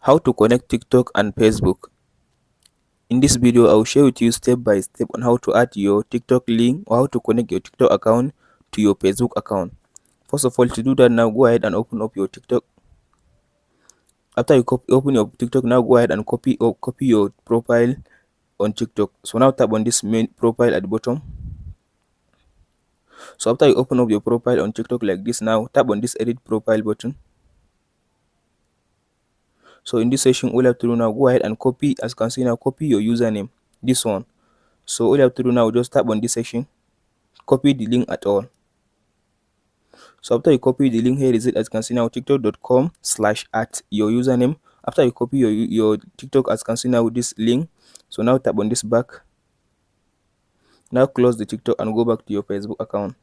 How to connect TikTok and Facebook. In this video, I will share with you step by step on how to add your TikTok link or how to connect your TikTok account to your Facebook account. First of all, to do that, now go ahead and open up your TikTok. After you open your TikTok, now go ahead and copy your profile on TikTok. So now tap on this main profile at the bottom. So after you open up your profile on TikTok like this, now tap on this edit profile button. So in this section, all you have to do now, go ahead and copy, as you can see now, copy your username, this one. So all you have to do now, just tap on this section, copy the link at all. So after you copy the link, here is it, as you can see now, tiktok.com/@ your username. After you copy your TikTok, as you can see now, this link. So now tap on this back. Now close the TikTok and go back to your Facebook account.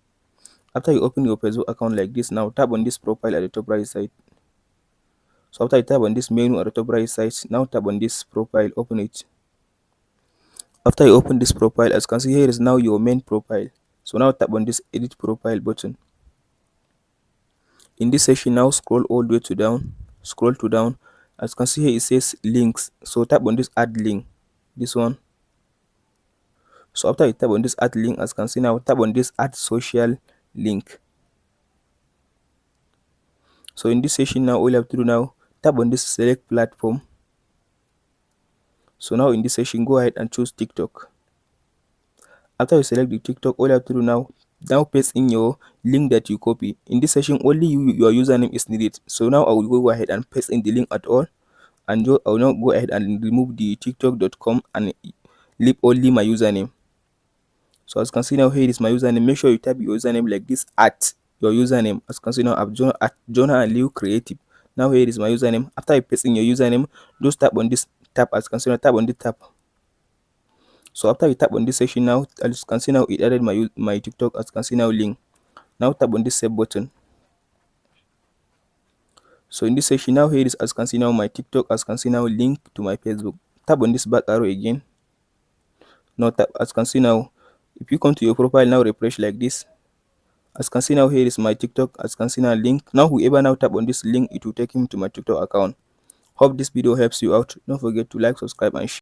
After you open your Facebook account like this, now tap on this profile at the top right side. So after you tap on this menu at the top right side, now tap on this profile, open it. After you open this profile, as you can see, here is now your main profile. So now tap on this edit profile button. In this section, now scroll all the way to down, scroll to down. As you can see here, it says links. So tap on this add link, this one. So after you tap on this add link, as you can see now, tap on this add social link. So in this section now, all you have to do now, tap on this select platform. So now in this section, go ahead and choose TikTok. After you select the TikTok, all you have to do now paste in your link that you copy. In this section, only your username is needed. So now I will go ahead and paste in the link at all, and I will now go ahead and remove the tiktok.com and leave only my username. So as you can see now, here is my username. Make sure you type your username like this at your username. As you can see now, I've at Jonah Aliu Creative. Now here is my username. After you paste in your username, just tap on this tab. As you can see now, tap on the tab. So after you tap on this section now, as you can see now, it added my TikTok, as you can see now, link. Now tap on this save button. So in this section now, here is, as you can see now, my TikTok, as you can see now, link to my Facebook. Tap on this back arrow again. Now tap, as you can see now, if you come to your profile now, refresh like this. As you can see now, here is my TikTok, as you can see now, link. Now whoever now tap on this link, it will take him to my TikTok account. Hope this video helps you out. Don't forget to like, subscribe and share.